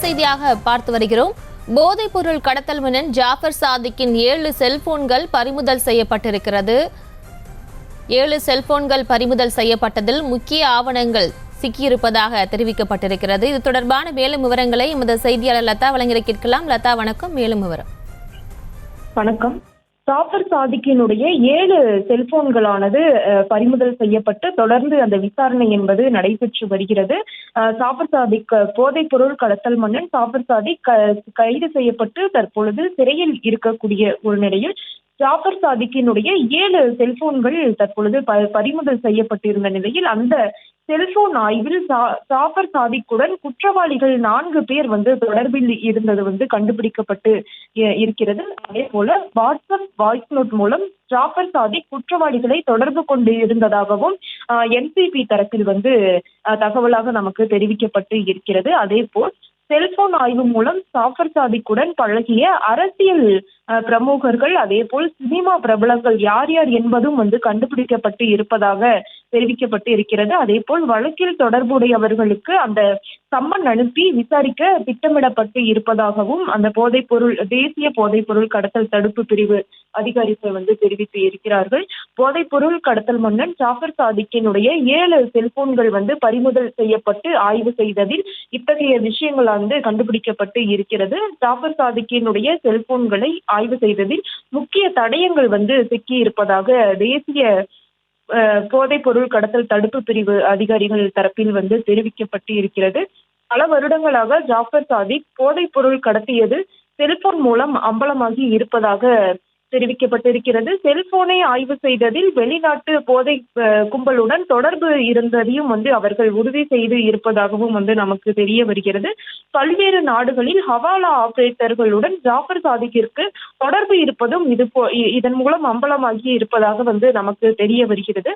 செய்தியாக பார்த்து வருகிறோம். போதைப் பொருள் கடத்தல் மன்னன் ஜாஃபர் சாதிக்கின் 7 செல்போன்கள் பறிமுதல் செய்யப்பட்டிருக்கிறது. 7 செல்போன்கள் பறிமுதல் செய்யப்பட்டதில் முக்கிய ஆவணங்கள் சிக்கியிருப்பதாக தெரிவிக்கப்பட்டிருக்கிறது. இது தொடர்பான மேலும் விவரங்களை எமது செய்தியாளர் லதா வழங்க கேட்கலாம். லதா, வணக்கம். மேலும் விவரம். வணக்கம். ஜாஃபர் சாதிக்கினுடைய 7 செல்போன்களானது பறிமுதல் செய்யப்பட்டு தொடர்ந்து அந்த விசாரணை என்பது நடைபெற்று வருகிறது. ஜாஃபர் சாதிக் போதைப் பொருள் கடத்தல் மன்னன் ஜாஃபர் சாதிக் கைது செய்யப்பட்டு தற்பொழுது சிறையில் இருக்கக்கூடிய ஒரு நிலையில் ஜாஃபர் சாதிக்கினுடைய 7 செல்போன்கள் தற்பொழுது பறிமுதல் செய்யப்பட்டிருந்த நிலையில் அந்த செல்போன் ஆய்வில் ஜாஃபர் சாதிக்குடன் குற்றவாளிகள் 4 பேர் தொடர்பில் இருந்தது கண்டுபிடிக்கப்பட்டு இருக்கிறது. அதே போல வாட்ஸ்அப் வாய்ஸ் நோட் மூலம் ஜாஃபர் சாதிக் குற்றவாளிகளை தொடர்பு கொண்டு இருந்ததாகவும் என்சிபி தரப்பில் தகவலாக நமக்கு தெரிவிக்கப்பட்டு இருக்கிறது. அதே போல் செல்போன் ஆய்வு மூலம் ஜாஃபர் சாதிக்குடன் பழகிய அரசியல் பிரமுகர்கள் அதே போல் சினிமா பிரபலங்கள் யார் யார் என்பதும் கண்டுபிடிக்கப்பட்டு இருப்பதாக தெரிவிக்கப்பட்டு இருக்கிறது. அதே போல் வழக்கில் தொடர்புடையவர்களுக்கு அந்த சம்மன் அனுப்பி விசாரிக்க திட்டமிடப்பட்டு இருப்பதாகவும் அந்த தேசிய போதைப் பொருள் கடத்தல் தடுப்பு பிரிவு அதிகாரிகள் தெரிவித்து இருக்கிறார்கள். போதைப் பொருள் கடத்தல் மன்னன் ஜாஃபர் சாதிக்கினுடைய 7 செல்போன்கள் பறிமுதல் செய்யப்பட்டு ஆய்வு செய்ததில் இத்தகைய விஷயங்கள் கண்டுபிடிக்கப்பட்டு இருக்கிறது. ஜாஃபர் சாதிக்கினுடைய செல்போன்களை ஆய்வு செய்ததில் முக்கிய தடயங்கள் சிக்கி இருப்பதாக தேசிய போதைப் பொருள் கடத்தல் தடுப்பு பிரிவு அதிகாரிகள் தரப்பில் தெரிவிக்கப்பட்டு இருக்கிறது. பல வருடங்களாக ஜாஃபர் சாதிக் போதைப் பொருள் கடத்தியது செல்போன் மூலம் அம்பலமாகி இருப்பதாக தெரிவிக்கப்பட்டிருக்கிறது. செல்போனை ஆய்வு செய்ததில் வெளிநாட்டு போதை கும்பலுடன் தொடர்பு இருந்ததையும் அவர்கள் உறுதி செய்து இருப்பதாகவும் நமக்கு தெரிய வருகிறது. பல்வேறு நாடுகளில் ஹவாலா ஆபரேட்டர்களுடன் ஜாஃபர் சாதிக்கிற்கு தொடர்பு இருப்பதும் இதன் மூலம் அம்பலமாகி இருப்பதாக நமக்கு தெரிய வருகிறது.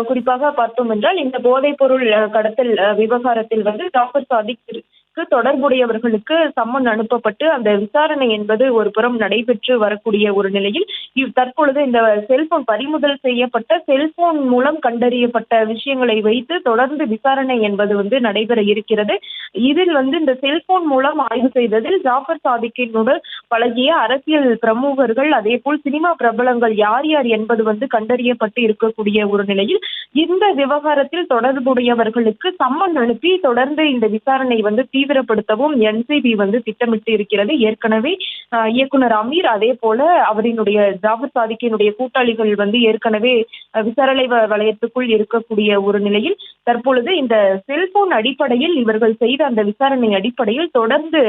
குறிப்பாக பார்த்தோம் என்றால் இந்த போதைப் பொருள் கடத்தல் விவகாரத்தில் ஜாஃபர் சாதிக் தொடர்புடையவர்களுக்கு சம்மன் அனுப்பப்பட்டு அந்த விசாரணை என்பது ஒரு புறம் நடைபெற்று வரக்கூடிய ஒரு நிலையில் தற்பொழுது இந்த செல்போன் பறிமுதல் செய்யப்பட்ட செல்போன் மூலம் கண்டறியப்பட்ட விஷயங்களை வைத்து தொடர்ந்து விசாரணை என்பது நடைபெற இருக்கிறது. இதில் இந்த செல்போன் மூலம் ஆய்வு செய்ததில் ஜாஃபர் சாதிக்கினுடன் பழகிய அரசியல் பிரமுகர்கள் அதே போல் சினிமா பிரபலங்கள் யார் யார் என்பது கண்டறியப்பட்டு இருக்கக்கூடிய ஒரு நிலையில் இந்த விவகாரத்தில் தொடர்புடையவர்களுக்கு சம்மன் அனுப்பி தொடர்ந்து இந்த விசாரணை தீவிரப்படுத்தவும் என்சிபி திட்டமிட்டு இருக்கிறது. ஏற்கனவே இயக்குனர் அமீர் அதே போல அவரினுடைய ஜாஃபர் சாதிக்கினுடைய கூட்டாளிகள் ஏற்கனவே விசாரணை வலயத்துக்குள் இருக்கக்கூடிய ஒரு நிலையில் தற்பொழுது இந்த செல்போன் அடிப்படையில் இவர்கள் செய்த அந்த விசாரணை அடிப்படையில் தொடர்ந்து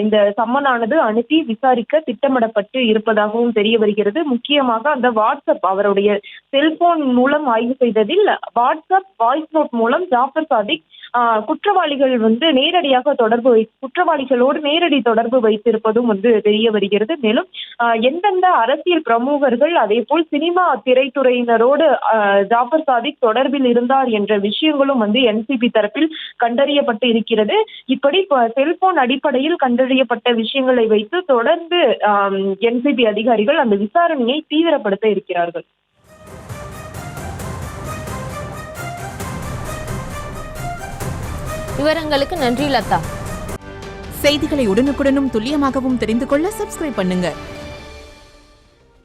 இந்த சம்மனானது அனுப்பி விசாரிக்க திட்டமிடப்பட்டு இருப்பதாகவும் தெரிய வருகிறது. முக்கியமாக அந்த வாட்ஸ்அப் அவருடைய செல்போன் மூலம் ஆய்வு செய்ததில் வாட்ஸ்அப் வாய்ஸ் நோட் மூலம் ஜாஃபர் சாதிக் குற்றவாளிகள் நேரடியாக குற்றவாளிகளோடு நேரடி தொடர்பு வைத்திருப்பதும் தெரிய வருகிறது. மேலும் எந்தெந்த அரசியல் பிரமுகர்கள் அதே போல் சினிமா திரைத்துறையினரோடு ஜாஃபர் சாதிக் தொடர்பில் இருந்தார் என்ற விஷயங்களும் என்சிபி தரப்பில் கண்டறியப்பட்டு இருக்கிறது. இப்படி செல்போன் அடிப்படையில் கண்டறியப்பட்ட விஷயங்களை வைத்து தொடர்ந்து என்சிபி அதிகாரிகள் அந்த விசாரணையை தீவிரப்படுத்த இருக்கிறார்கள். விவரங்களுக்கு நன்றி லதா. செய்திகளை உடனுக்குடனும் துல்லியமாகவும் தெரிந்து கொள்ள சப்ஸ்கிரைப் பண்ணுங்க.